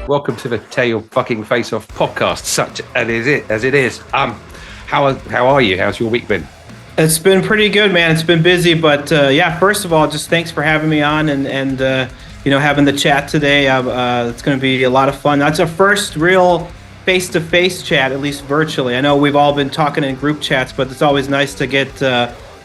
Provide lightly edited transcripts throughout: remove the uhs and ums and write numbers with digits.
Welcome to the Tear Your Fucking Face Off podcast, such as it is. How are you? How's your week been? It's been pretty good, man. It's been busy, but yeah. First of all, just thanks for having me on and having the chat today. It's going to be a lot of fun. That's our first real face-to-face chat, at least virtually. I know we've all been talking in group chats, but it's always nice to get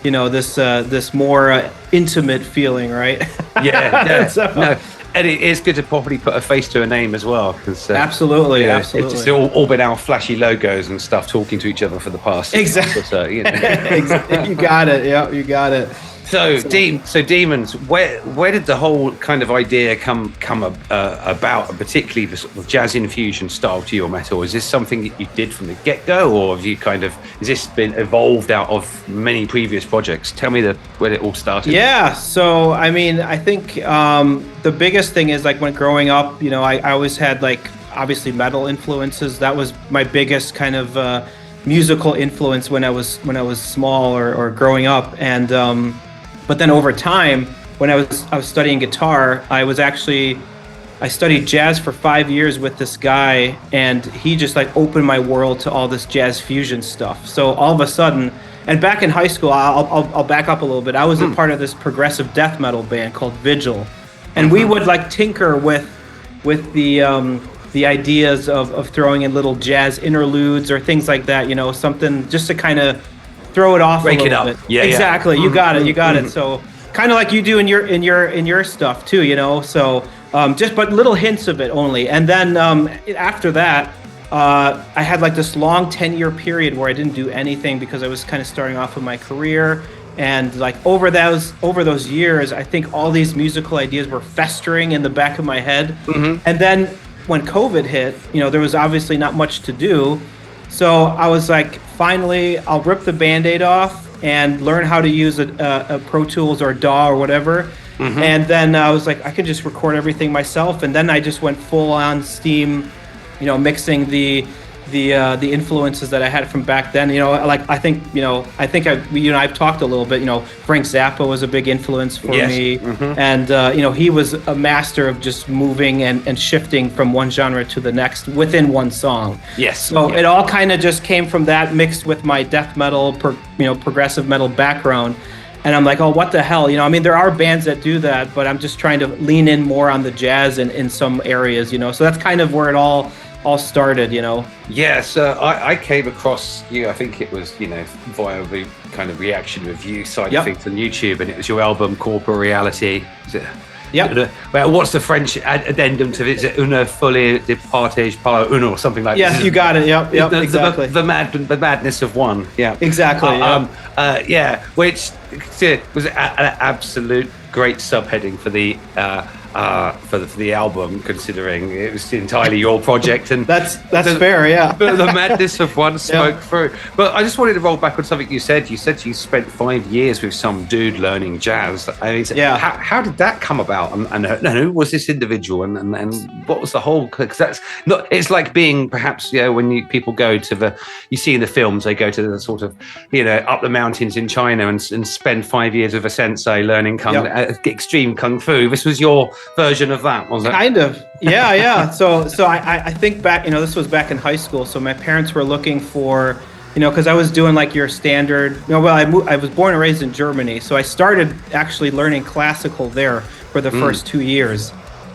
this more intimate feeling, right? Yeah. So, no. And it is good to properly put a face to a name as well, because absolutely. It's all been our flashy logos and stuff talking to each other for the past exactly. So, Exactly. You got it. Yeah, you got it. So Demons, where did the whole kind of idea come about, particularly the sort of jazz infusion style to your metal? Is this something that you did from the get-go, or have you has this been evolved out of many previous projects? Tell me where it all started. Yeah, so I mean, I think the biggest thing is like when growing up, I always had like obviously metal influences. That was my biggest kind of musical influence when I was small or growing up, and but then over time, when I was studying guitar, I studied jazz for 5 years with this guy, and he just like opened my world to all this jazz fusion stuff. So all of a sudden, and back in high school, I'll back up a little bit. I was a part of this progressive death metal band called Vigil, and we would like tinker with the ideas of throwing in little jazz interludes or things like that. Something just to kind of throw it off break a little it up. bit. Yeah, exactly. You got it. So kind of like you do in your stuff too, so just but little hints of it only. And then after that, I had like this long 10-year period where I didn't do anything because I was kind of starting off with my career. And like over those years, I think all these musical ideas were festering in the back of my head. And then when COVID hit, there was obviously not much to do. So I was like, finally, I'll rip the Band-Aid off and learn how to use a Pro Tools or DAW or whatever. And then I was like, I could just record everything myself. And then I just went full on steam, mixing the influences that I had from back then. I think I've talked a little bit. Frank Zappa was a big influence for me, and he was a master of just moving and shifting from one genre to the next within one song. Yes. So it all kind of just came from that, mixed with my death metal, progressive metal background. And I'm like, oh, what the hell? There are bands that do that, but I'm just trying to lean in more on the jazz in some areas. So that's kind of where it all started. Yeah, so I came across you, I think it was via the kind of reaction review side of things on YouTube, and it was your album Corporate Reality. Is it? Yep. Well, what's the French addendum to it? Is it Una folie de partage par uno or something like that? Yes, you got it. Yep, exactly. The madness of one. Yeah, exactly. Which was an absolute great subheading for the album, considering it was entirely your project. And that's fair, yeah. But the madness of one spoke through. But I just wanted to roll back on something you said. You said you spent 5 years with some dude learning jazz. I mean, how did that come about? And who was this individual? And what was the whole? Because that's not. It's like being perhaps when people go to you see in the films, they go to the sort of up the mountains in China and spend 5 years with a sensei learning extreme kung fu. This was your version of that, wasn't it? Kind of. Yeah. So I think back, this was back in high school. So my parents were looking for, because I was doing like your standard, I was born and raised in Germany. So I started actually learning classical there for the first 2 years.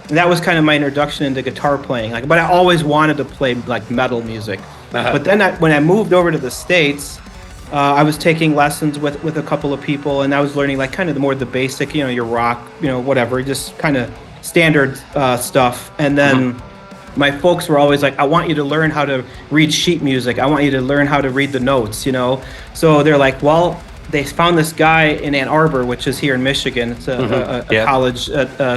And that was kind of my introduction into guitar playing. But I always wanted to play like metal music. But then when I moved over to the States, I was taking lessons with a couple of people, and I was learning like kind of the basic, your rock, whatever, just kind of standard stuff. And then my folks were always like, I want you to learn how to read sheet music. I want you to learn how to read the notes, So they're like, well, they found this guy in Ann Arbor, which is here in Michigan. It's a college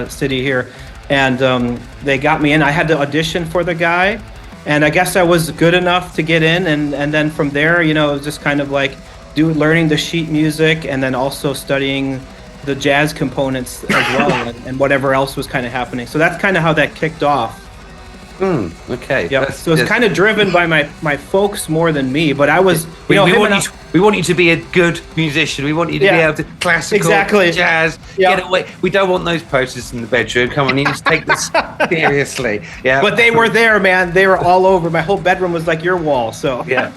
city here. And they got me in. I had to audition for the guy. And I guess I was good enough to get in, and then from there, it was just kind of like learning the sheet music, and then also studying the jazz components as well, and whatever else was kind of happening. So that's kind of how that kicked off. Okay. Yep. So it's kind of driven by my folks more than me, but I was, We want you to be a good musician. We want you to be able to classical, jazz, get away. We don't want those posters in the bedroom. Come on, you need to take this seriously. Yeah. But they were there, man. They were all over. My whole bedroom was like your wall. So yeah,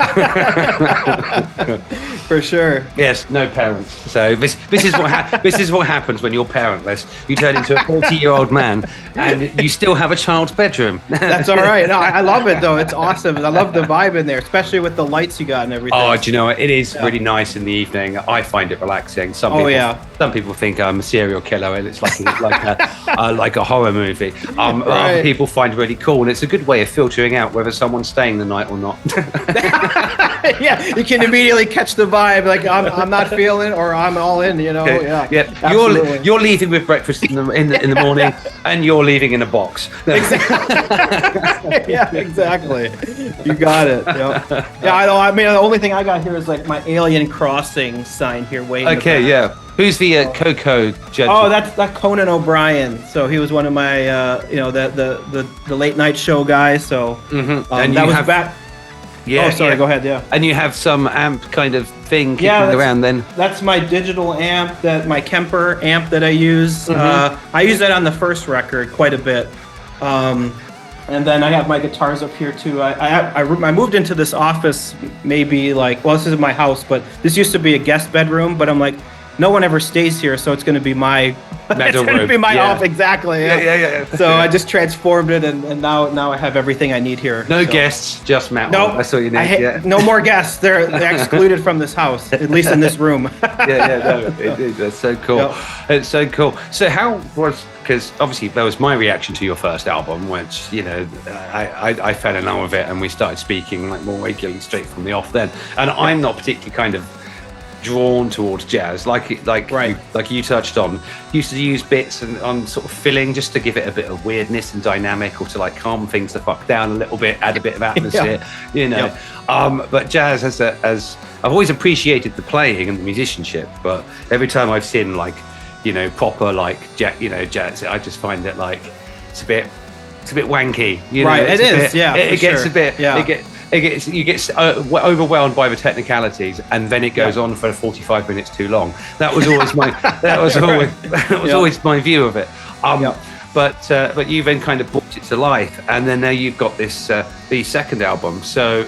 for sure. Yes, no parents. So this is what happens when you're parentless. You turn into a 40-year-old man, and you still have a child's bedroom. That's all right. No, I love it though. It's awesome. I love the vibe in there, especially with the lights you got and everything. Oh, do you know what? It is really nice in the evening. I find it relaxing. Some people think I'm a serial killer, and it's like a horror movie. Other people find it really cool, and it's a good way of filtering out whether someone's staying the night or not. Yeah, you can immediately catch the vibe. Like I'm not feeling, or I'm all in. You know. Okay. Yeah. You're leaving with breakfast in the morning, and you're leaving in a box. Exactly. Yeah, exactly. You got it. Yep. Yeah, I mean, the only thing I got here is like my Alien Crossing sign here waiting. Okay, yeah. Who's the Coco judge? Oh, that's Conan O'Brien. So he was one of my, the late night show guys. So and that was back. Yeah. Oh, sorry. Go ahead. Yeah. And you have some amp kind of thing kicking around then. That's my digital amp, my Kemper amp that I use. I use that on the first record quite a bit. And then I have my guitars up here too. I moved into this office maybe this is my house, but this used to be a guest bedroom. But I'm like, no one ever stays here, so it's going to be my off. Exactly. Yeah. So I just transformed it, and now I have everything I need here. No guests, just Matt. No, that's all you need. No more guests. They're excluded from this house, at least in this room. That's so cool. Yep. It's so cool. So how was? Because obviously that was my reaction to your first album, which I fell in love with it, and we started speaking like more regularly straight from the off then. And I'm not particularly kind of drawn towards jazz, like you touched on. Used to use bits and on sort of filling just to give it a bit of weirdness and dynamic, or to like calm things the fuck down a little bit, add a bit of atmosphere, But jazz as I've always appreciated the playing and the musicianship, but every time I've seen proper jazz, I just find it like it's a bit wanky. It is. It gets a bit. You get overwhelmed by the technicalities, and then it goes on for 45 minutes too long. That was always always my view of it. But you then kind of brought it to life, and then now you've got this the second album. So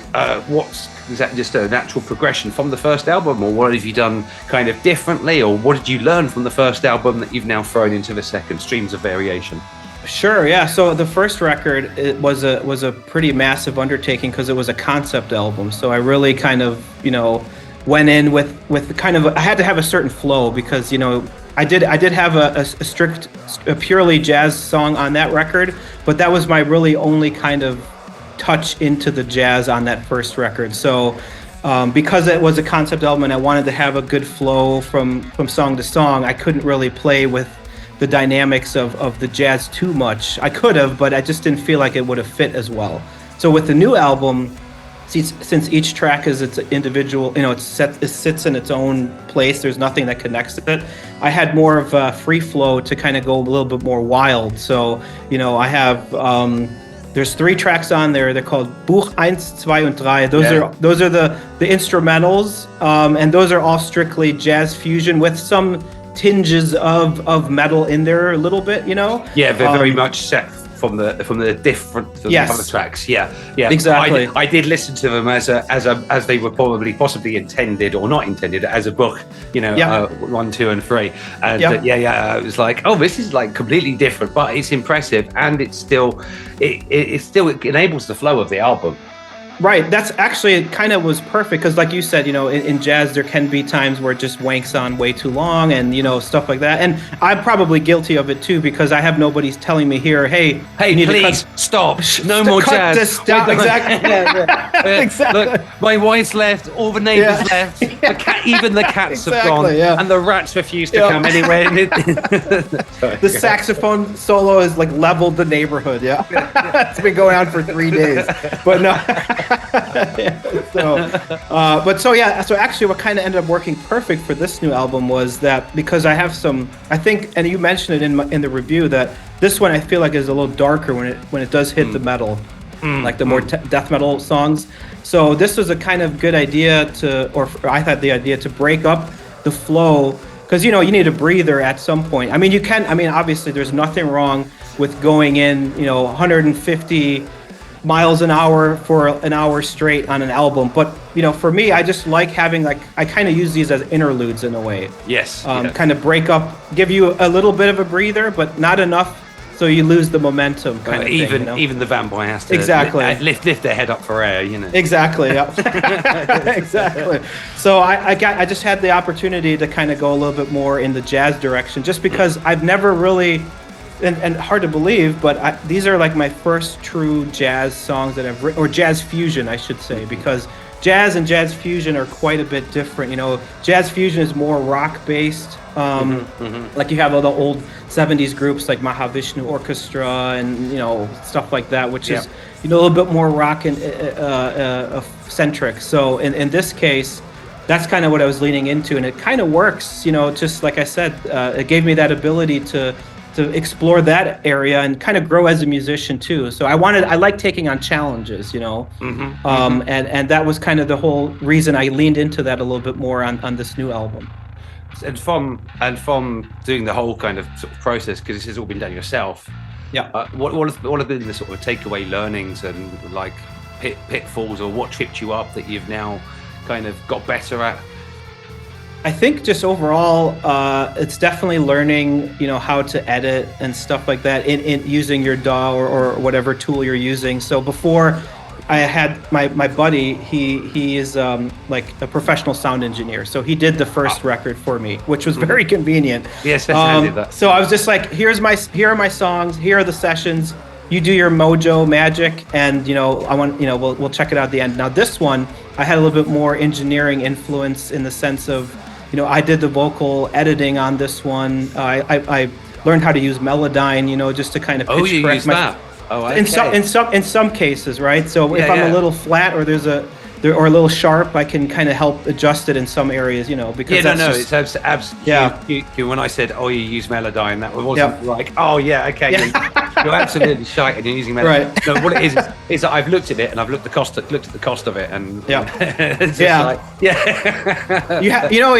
is that just a natural progression from the first album, or what have you done kind of differently, or what did you learn from the first album that you've now thrown into the second? Streams of variation. Sure, yeah. So the first record, it was a pretty massive undertaking because it was a concept album. So I really kind of went in with kind of I had to have a certain flow, because I did have a purely jazz song on that record, but that was my really only kind of touch into the jazz on that first record. So because it was a concept album and I wanted to have a good flow from song to song, I couldn't really play with the dynamics of the jazz too much. I could have, but I just didn't feel like it would have fit as well. So with the new album, since each track is its individual, it sits in its own place, there's nothing that connects to it, I had more of a free flow to kind of go a little bit more wild. So, I have, there's 3 tracks on there. They're called Buch 1, 2 and 3. Those are the instrumentals, and those are all strictly jazz fusion with some tinges of metal in there a little bit, Yeah, they're very much set from the different other tracks. Yeah, exactly. I did listen to them as they were possibly intended or not intended as a book, 1, 2, and 3. And I was like, oh, this is like completely different, but it's impressive, and it enables the flow of the album. Right. That's actually, it kind of was perfect because, like you said, in jazz, there can be times where it just wanks on way too long and, stuff like that. And I'm probably guilty of it, too, because I have nobody telling me here, hey, please stop. No more jazz. Stop. Exactly. Exactly. Look, my wife's left. All the neighbors left. Even the cats have gone. Yeah. And the rats refuse to come anywhere. The saxophone solo has leveled the neighborhood. Yeah. It's been going on for 3 days. But no. So actually what kind of ended up working perfect for this new album was that because I have I think, and you mentioned it in the review, that this one I feel like is a little darker when it does hit the metal. like the more death metal songs. So this was a kind of good idea or I had the idea to break up the flow, because you need a breather at some point. I mean, obviously there's nothing wrong with going in 150 miles an hour for an hour straight on an album, but for me, I just like having I kind of use these as interludes in a way. Yes. Kind of break up, give you a little bit of a breather, but not enough so you lose the momentum. Kind of even thing, even the vampire has to exactly lift their head up for air. Exactly. Exactly. So I just had the opportunity to kind of go a little bit more in the jazz direction, just because I've never really. And hard to believe, but these are like my first true jazz songs that I've written, or jazz fusion, I should say, because jazz and jazz fusion are quite a bit different. Jazz fusion is more rock based. Like you have all the old 70s groups like Mahavishnu Orchestra and stuff like that, which is a little bit more rock and centric. So in this case, that's kind of what I was leaning into, and it kind of works. Just like I said, it gave me that ability to explore that area and kind of grow as a musician too. So I like taking on challenges, and that was kind of the whole reason I leaned into that a little bit more on this new album. And from doing the whole kind of sort of process, because this has all been done yourself. Yeah. What have been the sort of takeaway learnings and like pitfalls, or what tripped you up that you've now kind of got better at? I think just overall, it's definitely learning, how to edit and stuff like that in using your DAW or whatever tool you're using. So before, I had my buddy. He is like a professional sound engineer. So he did the first record for me, which was very convenient. Yes, that. So I was just like, here are my songs. Here are the sessions. You do your mojo magic, and I want we'll check it out at the end. Now this one, I had a little bit more engineering influence in the sense of. I did the vocal editing on this one. I learned how to use Melodyne, just to kind of pitch correct that. Oh, okay. In some cases, right? So if I'm a little flat or or a little sharp, I can kind of help adjust it in some areas, because it's absolutely. When I said, you use Melodyne, that wasn't like, okay, you're absolutely shite and you're using Melodyne. Right. No, what it is that I've looked at it and I've looked at the cost of it, and it's you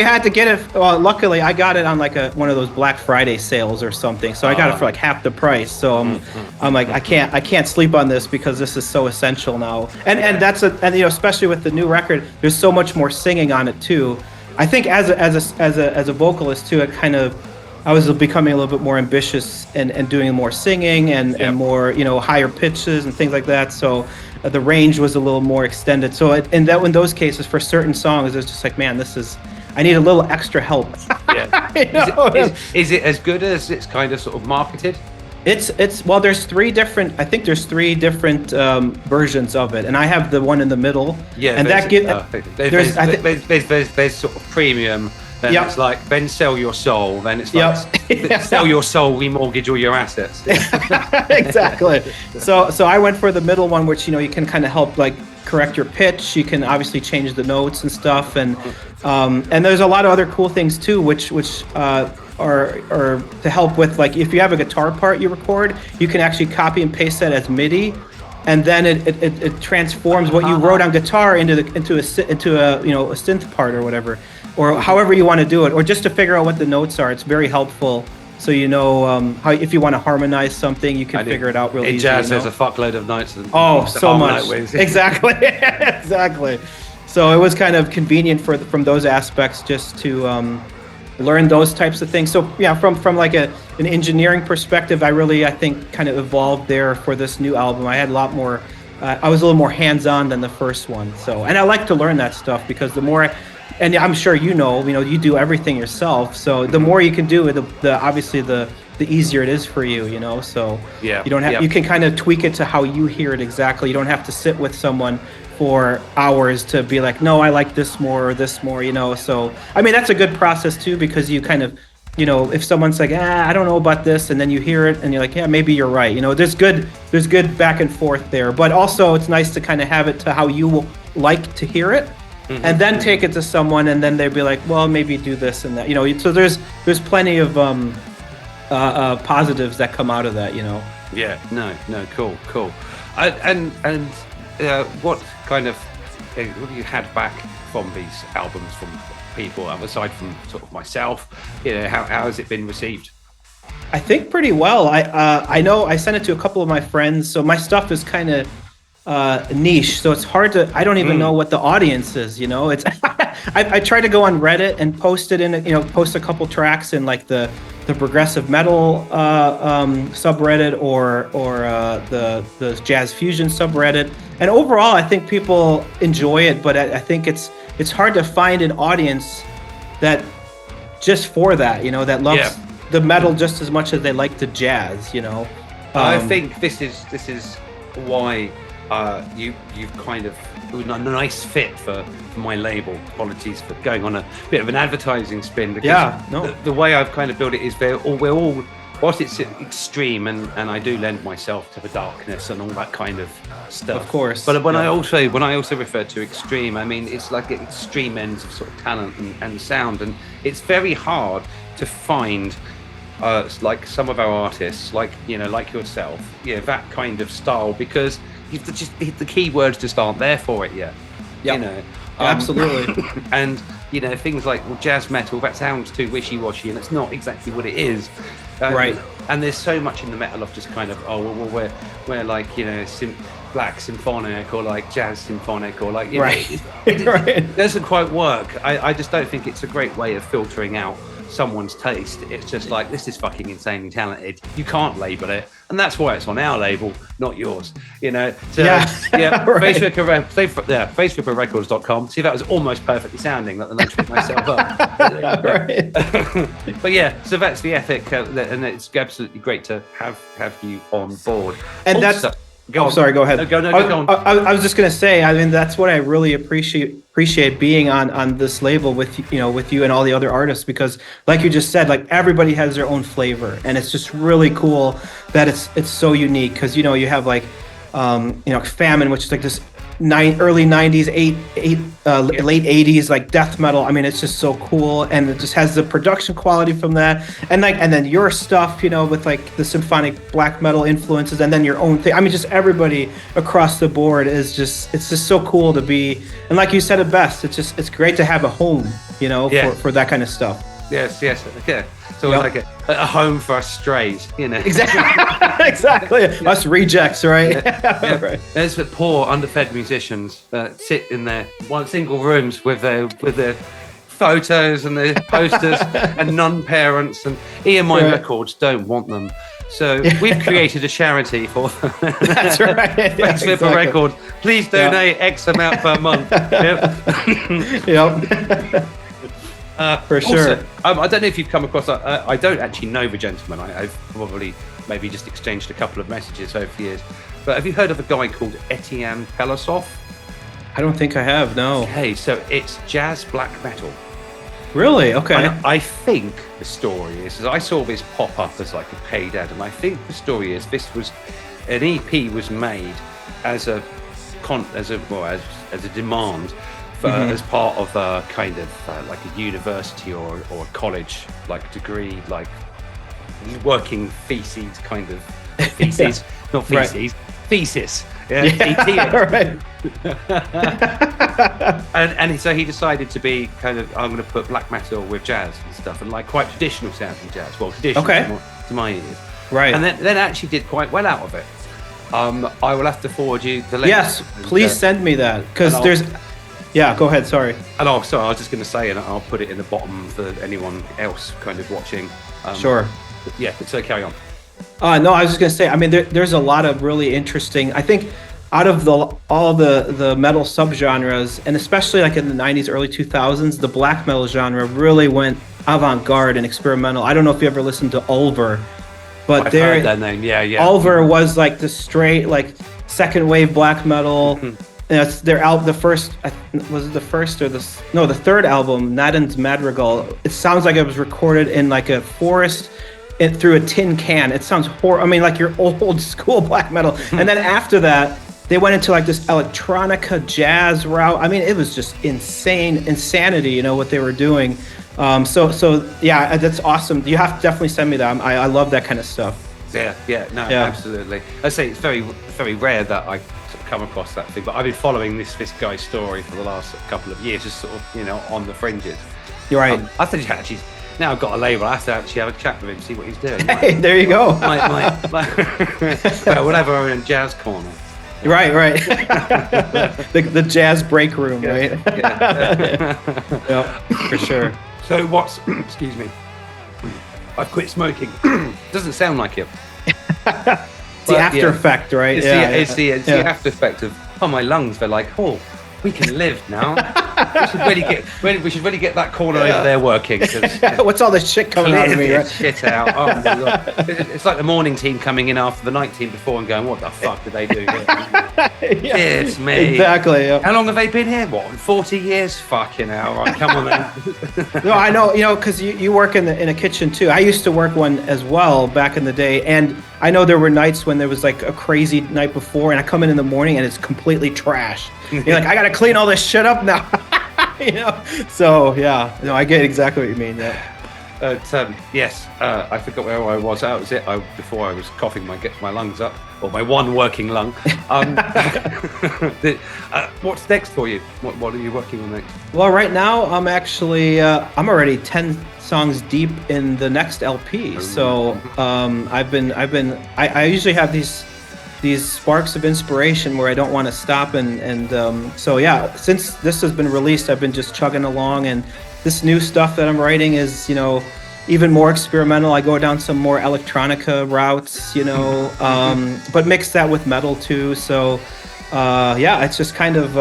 had to get it. Well, luckily I got it on like one of those Black Friday sales or something, so I got it for like half the price. So I'm like, I can't sleep on this because this is so essential now, and that's especially with the new record, there's so much more singing on it too. I think as a vocalist too, I was becoming a little bit more ambitious and doing more singing and more higher pitches and things like that. So the range was a little more extended. So in those cases, for certain songs, it's just like, man, I need a little extra help. Is it as good as it's kind of sort of marketed? There's three different versions of it, and I have the one in the middle. Yeah, and there's sort of premium. Then it's like, then sell your soul. Then it's like, sell your soul, remortgage all your assets. Exactly. So I went for the middle one, which you can kind of help like correct your pitch. You can obviously change the notes and stuff, and there's a lot of other cool things too, which are to help with, like, if you have a guitar part you record, you can actually copy and paste that as MIDI, and then it transforms what you wrote on guitar into a synth part or whatever, or however you want to do it, or just to figure out what the notes are. It's very helpful. So how if you want to harmonize something, you can figure it out really easy. In jazz, there's a fuckload of notes. So much. Exactly. Exactly. So it was kind of convenient from those aspects just to learn those types of things. So from like an engineering perspective, I think kind of evolved there for this new album. I had a lot more. I was a little more hands-on than the first one. So, and I like to learn that stuff because the more. And I'm sure you do everything yourself. So the more you can do, obviously the easier it is for you. So you don't have you can kind of tweak it to how you hear it exactly. You don't have to sit with someone for hours to be like, no, I like this more or this more. So I mean that's a good process too, because you kind of if someone's like, I don't know about this, and then you hear it and you're like, yeah, maybe you're right. There's good back and forth there, but also it's nice to kind of have it to how you will like to hear it. Mm-hmm. And then take it to someone, and then they'd be like, well, maybe do this and that. So there's plenty of positives that come out of that. Yeah. No. Cool. What kind of what have you had back from these albums from people, aside from sort of myself? How has it been received? I think pretty well. I know I sent it to a couple of my friends, so my stuff is kind of niche, so it's hard to. I don't even know what the audience is. It's. I try to go on Reddit and post it post a couple tracks in like the progressive metal subreddit or the jazz fusion subreddit, and overall I think people enjoy it. But I think it's hard to find an audience that just for that, that loves the metal just as much as they like the jazz. I think this is why you've kind of a nice fit for my label. Apologies for going on a bit of an advertising spin. The way I've kind of built it is we're all whilst it's extreme, and I do lend myself to the darkness and all that kind of stuff. Of course. But when I also refer to extreme, I mean it's like extreme ends of sort of talent and sound, and it's very hard to find like some of our artists, like yourself, that kind of style, because the keywords just aren't there for it yet. Absolutely. And things like jazz metal, that sounds too wishy-washy, and it's not exactly what it is. Right. And there's so much in the metal of just kind of we're like black symphonic or like jazz symphonic or like it doesn't quite work. I just don't think it's a great way of filtering out someone's taste. It's just like, this is fucking insanely talented, you can't label it, and that's why it's on our label, not yours. Right. Facebook.records.com. See, that was almost perfectly sounding, that I tripped myself up. But so that's the ethic, and it's absolutely great to have you on board. And also, go ahead. Go on. I was just going to say, I mean, that's what I really appreciate being on this label with you and all the other artists, because like you just said, like everybody has their own flavor, and it's just really cool that it's so unique, because you have like Famine, which is like this early 90s, late 80s, like death metal. I mean, it's just so cool, and it just has the production quality from that, and then your stuff, with like the symphonic black metal influences, and then your own thing. I mean, just everybody across the board it's just so cool to be, and like you said it best, it's great to have a home, for that kind of stuff. Yes, yeah. So it's like a home for us strays, Exactly. Us rejects, right? Right. There's the poor, underfed musicians that sit in their single rooms with their photos and their posters and non-parents, and EMI Records don't want them. So we've created a charity for them. That's right. Thanks for the record. Please donate X amount per month. For sure. Also, I don't know if you've come across. I don't actually know the gentleman. I've probably maybe just exchanged a couple of messages over the years. But have you heard of a guy called Etienne Pelosoff? I don't think I have. No. Okay, so it's jazz black metal. Really? Okay. And I think the story is I saw this pop up as like a paid ad, and I think the story is this was an EP was made as a demand. As part of a kind of like a university or a college like degree, like working theses kind of theses, not feces, thesis. Right. And so he decided to be kind of, I'm going to put black metal with jazz and stuff, and like quite traditional sounding jazz. Well, traditional to my ears. Right. And then actually did quite well out of it. I will have to forward you the link. Yes, please send me that, because there's. Yeah, go ahead. Sorry. And I was just going to say, and I'll put it in the bottom for anyone else kind of watching. Sure. Yeah, so carry on. No, I was just going to say, I mean, there's a lot of really interesting, I think, out of all the metal subgenres, and especially like in the 90s, early 2000s, the black metal genre really went avant-garde and experimental. I don't know if you ever listened to Ulver, but I've heard that name. Yeah. Ulver was like the straight, like second wave black metal. It's their album. The first was it the first or the third album, Nadin's Madrigal. It sounds like it was recorded in like a forest, through a tin can. It sounds I mean, like your old school black metal. And then after that, they went into like this electronica jazz route. I mean, it was just insanity. What they were doing. So yeah, that's awesome. You have to definitely send me that. I love that kind of stuff. No, absolutely. I say it's very, very rare that I sort of come across that thing, but I've been following this guy's story for the last couple of years, just sort of, on the fringes. You're right. I think actually, now I've got a label, I have to actually have a chat with him, see what he's doing. Hey, there you go. Whatever, I'm in Jazz Corner. Right. the jazz break room, right? For sure. So excuse me, I've quit smoking. Doesn't sound like it. It's the after effect, right? It's the after effect of, my lungs, they're like, we can live now. we should really get that corner over there working. What's all this shit coming out of me? Right? Shit out. Oh my God. It's like the morning team coming in after the night team before and going, what the fuck did they do here? It's me. Exactly. Yeah. How long have they been here? 40 years? Fucking hell. Right, come on then. No, I know, because you work in a kitchen too. I used to work one as well back in the day. And I know there were nights when there was like a crazy night before and I come in the morning and it's completely trash. You're like, I got to clean all this shit up now. So I get exactly what you mean. Yes, I forgot where I was. That was it. Before I was coughing my lungs up, or my one working lung. What's next for you? What are you working on next? Well, right now I'm actually I'm already 10 songs deep in the next LP. So I usually have these sparks of inspiration where I don't want to stop and since this has been released, I've been just chugging along, and this new stuff that I'm writing is even more experimental. I go down some more electronica routes, but mix that with metal too. So it's just kind of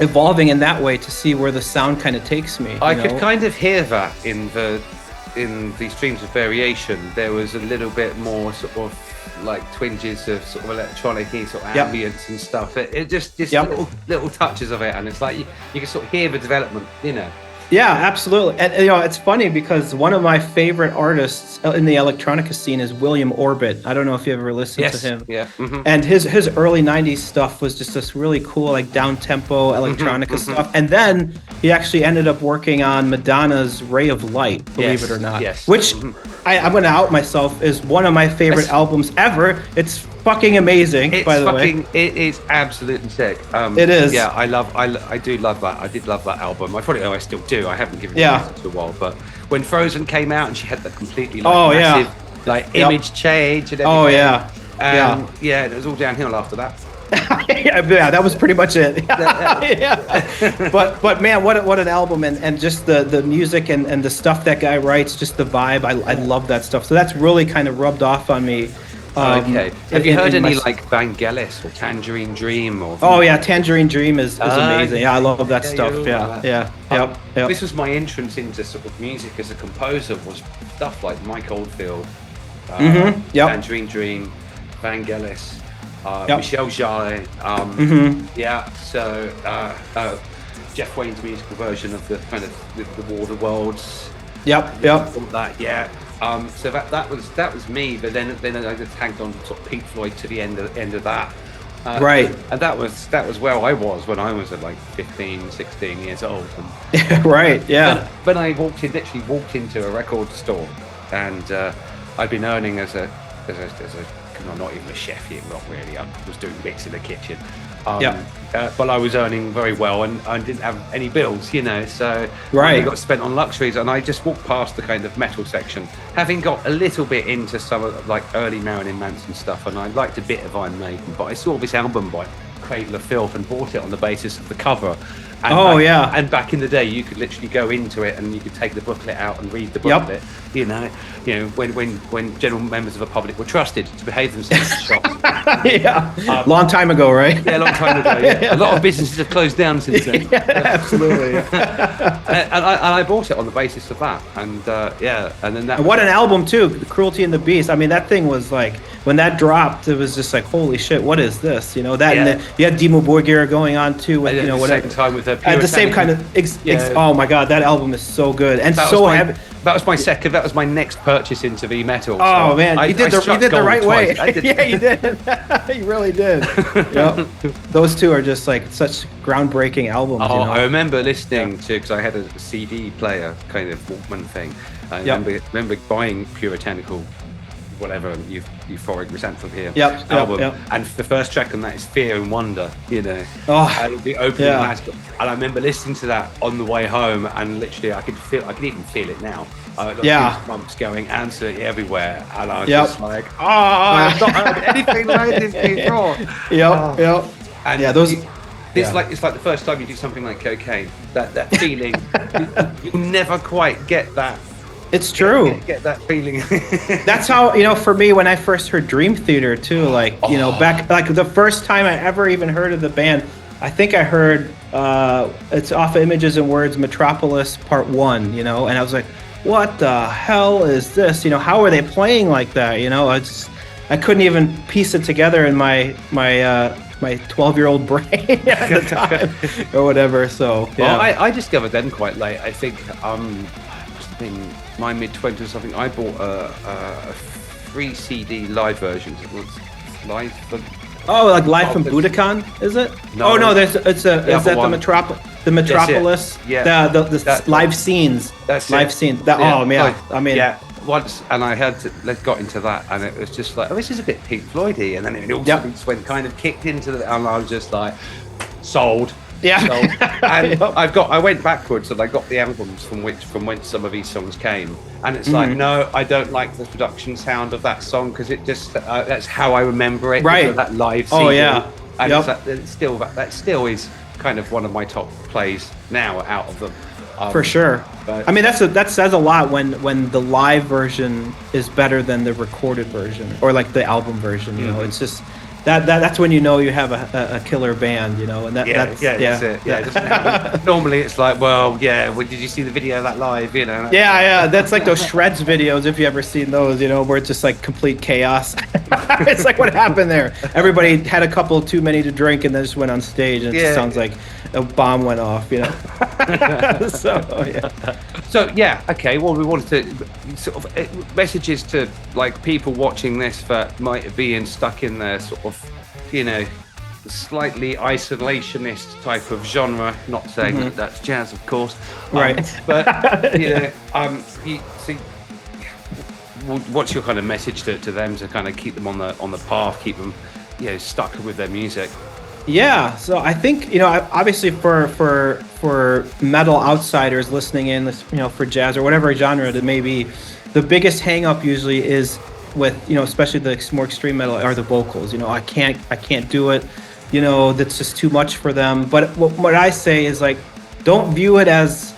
evolving in that way to see where the sound kind of takes me. I could kind of hear that in the streams of variation. There was a little bit more sort of like twinges of sort of electronic sort of ambience and stuff. It just little touches of it, and it's like you can sort of hear the development, Yeah, absolutely. And it's funny because one of my favorite artists in the electronica scene is William Orbit. I don't know if you ever listened to him. Yeah. Mm-hmm. And his early 90s stuff was just this really cool, like down-tempo electronica stuff. And then he actually ended up working on Madonna's Ray of Light, believe it or not. Yes. Which, I'm going to out myself, is one of my favorite albums ever. It's fucking amazing, by the way. It is absolutely sick. It is. Yeah, I do love that. I did love that album. I still do. I haven't given it a listen to a while, but when Frozen came out and she had the completely massive image change and everything. And it was all downhill after that. That was pretty much it. But man, what an album, and just the music and the stuff that guy writes, just the vibe. I love that stuff. So that's really kind of rubbed off on me. Have you heard any like Vangelis or Tangerine Dream or? Tangerine Dream is amazing. Yeah, I love that stuff. Yep. This was my entrance into sort of music as a composer, was stuff like Mike Oldfield, Tangerine Dream, Vangelis, Michel Jarre. Jeff Wayne's musical version of the kind of the War of the Worlds. Yep. All that. So that was me, but then I just tagged on sort of Pink Floyd to the end of that. Right. And that was where I was when I was at like 15, 16 years old. Right. Yeah. When I literally walked into a record store, and I'd been earning as a I'm not even a chef yet, not really. I was doing bits in the kitchen. But I was earning very well, and I didn't have any bills, so I got spent on luxuries. And I just walked past the kind of metal section, having got a little bit into some of like early Marilyn Manson stuff, and I liked a bit of Iron Maiden, but I saw this album by Cradle of Filth and bought it on the basis of the cover. And and back in the day, you could literally go into it and you could take the booklet out and read the booklet. When general members of the public were trusted to behave themselves in shops. Long time ago, right? Yeah, long time ago. Yeah. A lot of businesses have closed down since then. Absolutely. And I bought it on the basis of that, and then that. And what an album too! The Cruelty and the Beast. I mean, that thing was like when that dropped, it was just like, holy shit, what is this? And you had Dimmu Borgir going on too, with at the same time with at the same kind of. Oh my god, that album is so good and so heavy. That was my second. That was my next purchase into V metal. Oh so man, you did the right way. Yeah, you did. You really did. Those two are just like such groundbreaking albums. I remember listening to, because I had a CD player kind of Walkman thing. I remember buying Puritanical whatever euphoric resentful here album, and the first track on that is Fear and Wonder, you know. Oh, the opening and I remember listening to that on the way home, and literally I could even feel it now. Goosebumps going absolutely everywhere, and I was just like, I've not heard anything like this before. And it's like the first time you do something like cocaine, that feeling, you never quite get that. It's true. Get that feeling. That's how, you know, for me, when I first heard Dream Theater too, like, you know, back, like the first time I ever even heard of the band, I think I heard, it's off of Images and Words, Metropolis Part 1, you know, and I was like, what the hell is this? You know, how are they playing like that? You know, I couldn't even piece it together in my 12-year-old brain at the time or whatever. So, well, I discovered them quite late. I think, in my mid-20s or something, I bought a free CD live version. Live from Budokan, is it? No. Oh no, is that the Metropolis? Yeah, the live scenes. That's live it. Scenes. I mean, once, and I got into that, and it was just like, this is a bit Pink Floydy, and then it all went kind of kicked into the, and I was just like, sold. Yeah. And I went backwards, and I got the albums from whence some of these songs came, and it's like, no, I don't like the production sound of that song, because it just that's how I remember it. Right. That live CD. Oh yeah. And that still is kind of one of my top plays now out of them. For sure. But, I mean, that says a lot when the live version is better than the recorded version, or like the album version. You know, it's just. That's when you know you have a killer band, you know, and that's it. Yeah. Normally it's like, did you see the video of that live, you know? That's like those Shreds videos, if you ever seen those, you know, where it's just like complete chaos. It's like, what happened there? Everybody had a couple too many to drink and then just went on stage, and it just sounds like a bomb went off, you know. Okay. Well, we wanted to sort of messages to like people watching this that might be stuck in their sort of, you know, slightly isolationist type of genre. Not saying that that's jazz, of course, right? But you know, you see, what's your kind of message to them to kind of keep them on the path, keep them, you know, stuck with their music? Yeah, so I think, you know, obviously for metal outsiders listening in, you know, for jazz or whatever genre it may be, the biggest hang up usually is with, you know, especially the more extreme metal, are the vocals. You know, I can't do it, you know, that's just too much for them. But what I say is, like, don't view it as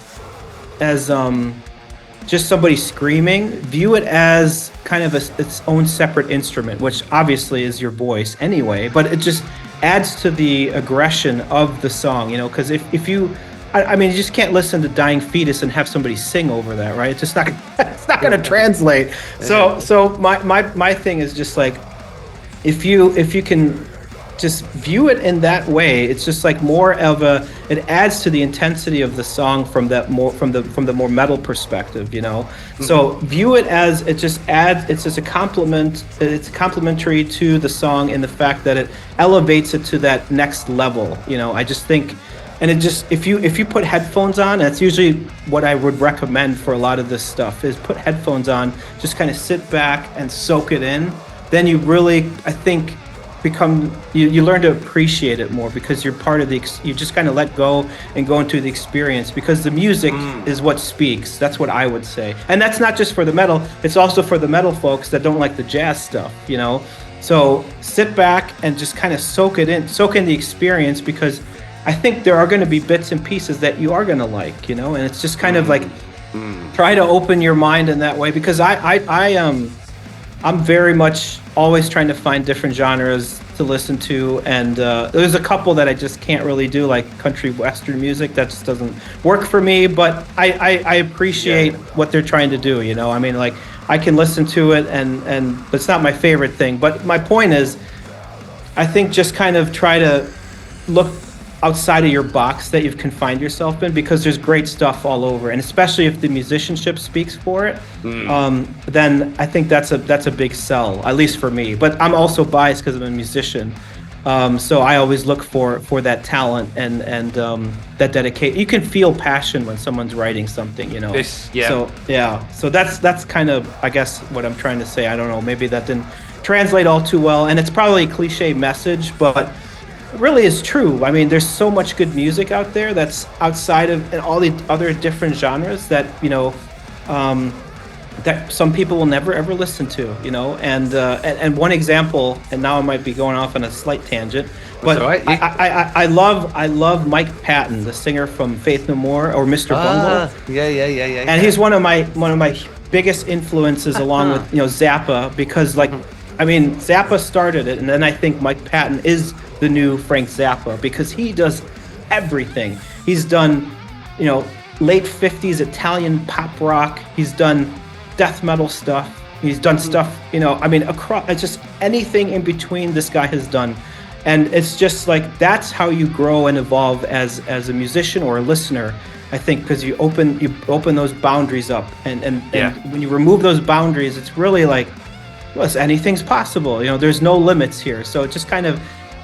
just somebody screaming. View it as kind of its own separate instrument, which obviously is your voice anyway, but it just adds to the aggression of the song, you know, because if you, I mean, you just can't listen to Dying Fetus and have somebody sing over that, right? It's just not, it's not going to translate. So my thing is just like, if you can just view it in that way, it's just like more of it adds to the intensity of the song from the more metal perspective, you know. So view it as it just adds, it's just a compliment, it's complementary to the song in the fact that it elevates it to that next level, you know. I just think, and it just, if you put headphones on, that's usually what I would recommend for a lot of this stuff, is put headphones on, just kind of sit back and soak it in. Then you really, I think, you learn to appreciate it more, because you're part of you just kind of let go and go into the experience, because the music is what speaks. That's what I would say. And that's not just for the metal, it's also for the metal folks that don't like the jazz stuff, you know. So sit back and just kind of soak in the experience, because I think there are going to be bits and pieces that you are going to like, you know. And it's just kind of like try to open your mind in that way, because I'm very much always trying to find different genres to listen to, and there's a couple that I just can't really do, like country western music. That just doesn't work for me, but I appreciate what they're trying to do, you know. I mean, like, I can listen to it, but it's not my favorite thing. But my point is, I think just kind of try to look outside of your box that you've confined yourself in, because there's great stuff all over, and especially if the musicianship speaks for it, then I think that's a big sell, at least for me. But I'm also biased because I'm a musician, So I always look for that talent and that dedication. You can feel passion when someone's writing something, you know. So that's kind of, I guess, what I'm trying to say. I don't know, maybe that didn't translate all too well, and it's probably a cliche message, but it really is true. I mean, there's so much good music out there that's outside of and all the other different genres that, you know, that some people will never ever listen to, you know. And one example, and now I might be going off on a slight tangent, but right. I love Mike Patton, the singer from Faith No More or Mr. Bungle. Yeah. And he's one of my biggest influences, along with, you know, Zappa, because like, I mean, Zappa started it, and then I think Mike Patton is the new Frank Zappa, because he does everything. He's done, you know, late 50s Italian pop rock. He's done death metal stuff. He's done stuff, you know, I mean, across, just anything in between this guy has done. And it's just like, that's how you grow and evolve as a musician or a listener, I think, because you open those boundaries up. And when you remove those boundaries, it's really like, well, anything's possible. You know, there's no limits here. So it just kind of,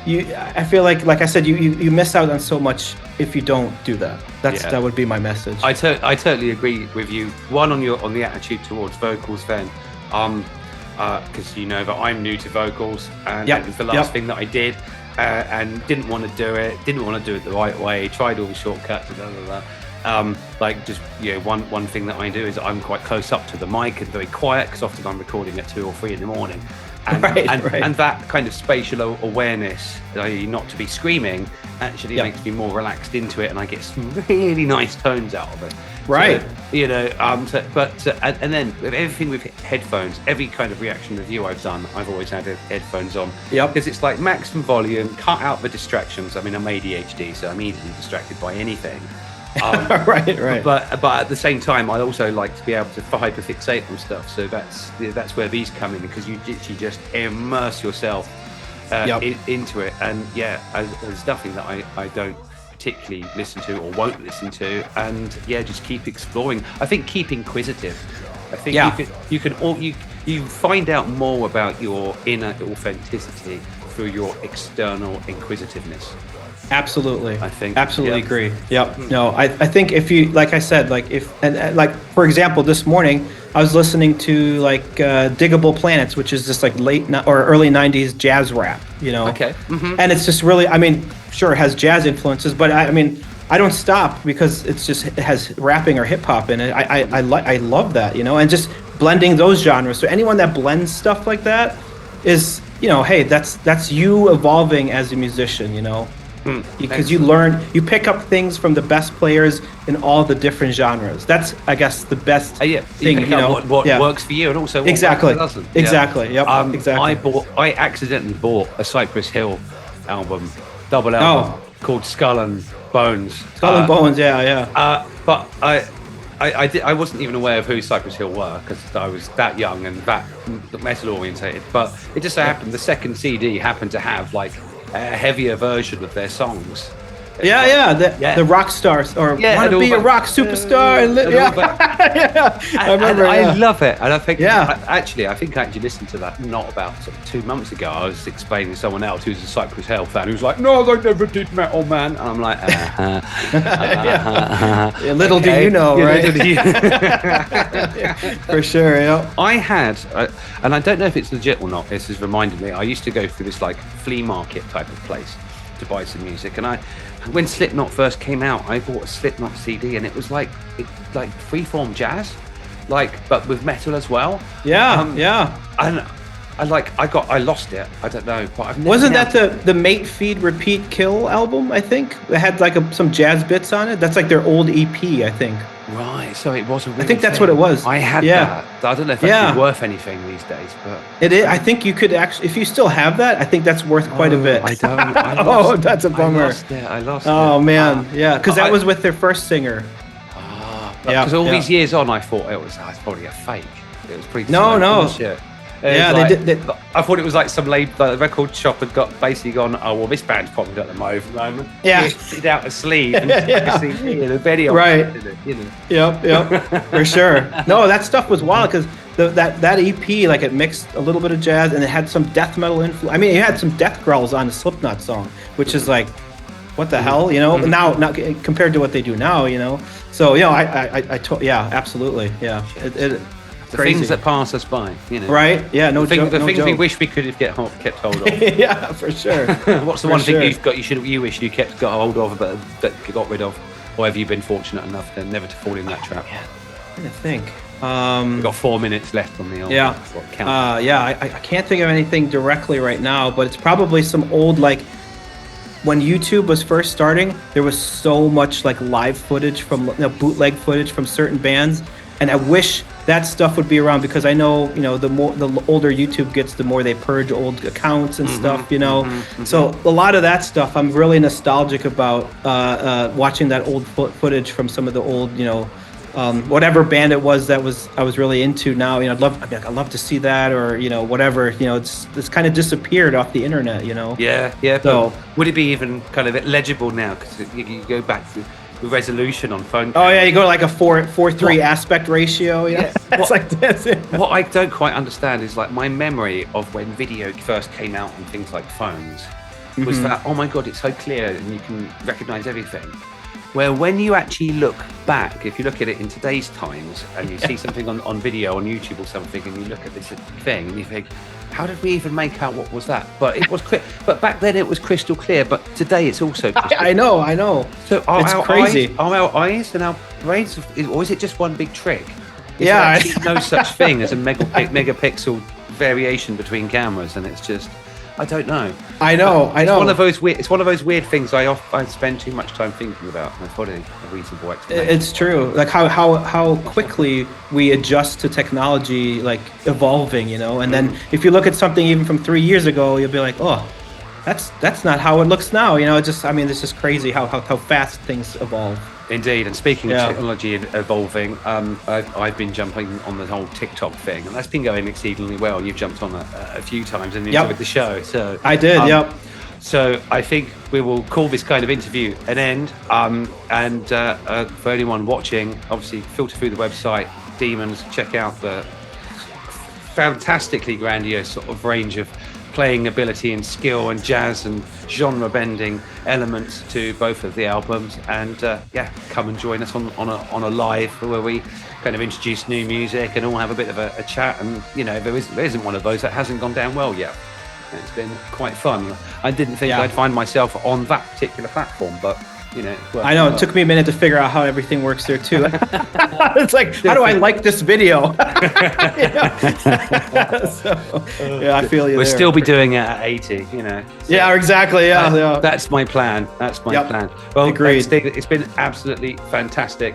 I feel like I said, you miss out on so much if you don't do that. That would be my message. I totally agree with you. One, on the attitude towards vocals, then, because you know that I'm new to vocals, and it was the last thing that I did, and didn't want to do it the right way. Tried all the shortcuts and blah blah blah. Like, just, you know, one thing that I do is I'm quite close up to the mic and very quiet, because often I'm recording at 2 or 3 in the morning, and and that kind of spatial awareness, i.e. not to be screaming, actually makes me more relaxed into it, and I get some really nice tones out of it. Right. So, you know, and then with everything with headphones, every kind of reaction review I've done, I've always had headphones on. Because it's like maximum volume, cut out the distractions. I mean, I'm ADHD, so I'm easily distracted by anything. Right. But at the same time, I also like to be able to hyperfixate on stuff. So that's where these come in, because you literally just immerse yourself into it. And there's nothing that I don't particularly listen to or won't listen to, and just keep exploring. I think keep inquisitive. I think you find out more about your inner authenticity through your external inquisitiveness. Absolutely. I think absolutely agree. Yep. No, I think if you, like I said, like like for example, this morning I was listening to like Diggable Planets, which is just like late or early 90s jazz rap, you know. Okay. Mm-hmm. And it's just really, I mean, sure, it has jazz influences, but I mean, I don't stop because it has rapping or hip hop in it. I love that, you know, and just blending those genres. So anyone that blends stuff like that is, you know, hey, that's you evolving as a musician, you know. Because you pick up things from the best players in all the different genres. That's, I guess, the best thing. You know, what works for you, and also what doesn't. Exactly. Yep. Exactly. I accidentally bought a Cypress Hill album, double album, called Skull and Bones. Skull and Bones. Yeah. But I wasn't even aware of who Cypress Hill were, because I was that young and that metal orientated. But it just so happened the second CD happened to have like a heavier version of their songs. The rock stars, or want to be a rock superstar. I remember. I love it, and I think I actually listened to that not about 2 months ago. I was explaining to someone else who's a Cypress Hill fan, who's like, "No, they never did metal, man." And I'm like, little do you know, right? For sure. Yeah. I had, and I don't know if it's legit or not. This has reminded me. I used to go through this like flea market type of place to buy some music, and when Slipknot first came out, I bought a Slipknot CD, and it was like freeform jazz, but with metal as well. And I lost it. I don't know, but I've never. Wasn't that the Mate Feed Repeat Kill album? I think it had like some jazz bits on it. That's like their old EP, I think. Right, so it was a real I think that's what it was. I had that. I don't know if that's worth anything these days, but it is. I think you could actually, if you still have that, I think that's worth quite a bit. I don't. That's a bummer. I lost it. Oh man, because that was with their first singer. Because all these years on, I thought it was probably a fake. It was pretty. No. Bullshit. They did. I thought it was like some the record shop had basically gone, oh well, this band's probably at the moment. Yeah, sit out a sleeve and CD in a video. Right. You know. Yep. For sure. No, that stuff was wild because that EP, like it mixed a little bit of jazz and it had some death metal influence. I mean, it had some death growls on the Slipknot song, which is like, what the hell, you know? Now compared to what they do now, you know. So yeah, absolutely, yeah. The things that pass us by, you know. Right? Yeah, no joke. The things we wish we could have kept hold of. Yeah, for sure. What's the one thing you wish you got hold of, but got rid of? Or have you been fortunate enough then never to fall in that trap? Yeah. I think. We've got 4 minutes left on the old. Yeah. I can't think of anything directly right now, but it's probably some old, like, when YouTube was first starting, there was so much like live footage from bootleg footage from certain bands, and I wish that stuff would be around, because I know, you know, the older YouTube gets, the more they purge old accounts and stuff, you know. So a lot of that stuff I'm really nostalgic about, watching that old footage from some of the old, you know, whatever band it was that I was really into. Now, you know, I'd love to see that, or, you know, whatever, you know, it's kind of disappeared off the internet, you know. Yeah. So would it be even kind of legible now? Because you go back to the resolution on phone. Oh yeah, you go to like a 4:3 aspect ratio. You know? Yeah, it's like this. What I don't quite understand is like my memory of when video first came out on things like phones was that, oh my god, it's so clear and you can recognize everything. Where when you actually look back, if you look at it in today's times and you see something on video on YouTube or something, and you look at this thing and you think, how did we even make out what was that? But it was but back then it was crystal clear. But today it's also crystal I know. So it's crazy. Are our eyes and our brains, or is it just one big trick? Is there actually no such thing as a megapixel variation between cameras, and it's just, I don't know. I know. It's one of those weird things I spend too much time thinking about. That's probably a reasonable explanation. It's true. Like how quickly we adjust to technology, like evolving, you know. And then if you look at something even from 3 years ago, you'll be like, oh, that's not how it looks now. You know, it's just crazy how fast things evolve. Indeed, and speaking of technology evolving, I've been jumping on the whole TikTok thing, and that's been going exceedingly well. You've jumped on a few times and enjoyed the show. So I did, So I think we will call this kind of interview an end. For anyone watching, obviously filter through the website, Demons, check out the fantastically grandiose sort of range of playing ability and skill and jazz and genre bending elements to both of the albums, and come and join us on a live where we kind of introduce new music and all have a bit of a chat. And you know, there isn't one of those that hasn't gone down well yet. It's been quite fun. I didn't think I'd find myself on that particular platform, but you know, I know it took me a minute to figure out how everything works there too. It's like, how do I like this video? I feel you. We'll still be doing it at 80, you know. So yeah, exactly. Yeah, that's my plan. That's my plan. Well, agreed. Steve, it's been absolutely fantastic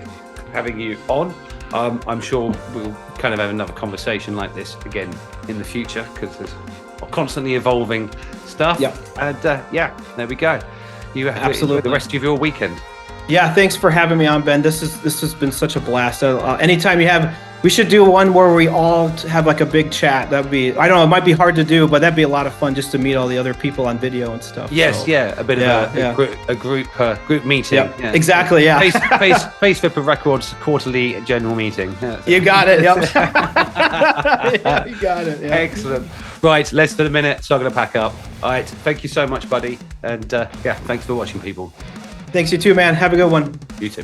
having you on. I'm sure we'll kind of have another conversation like this again in the future, because there's constantly evolving stuff. And there we go. You have absolutely the rest of your weekend. Yeah, thanks for having me on, Ben. This has been such a blast. Anytime you have, we should do one where we all have like a big chat. That'd be, I don't know, it might be hard to do, but that'd be a lot of fun just to meet all the other people on video and stuff. Yes, so, a bit of a group meeting. Yeah, exactly. Yeah, Face Flipper Records quarterly general meeting. You got it. Yep. You got it. Yeah. Excellent. Right, less than a minute, so I'm going to pack up. All right, thank you so much, buddy. And thanks for watching, people. Thanks, you too, man. Have a good one. You too.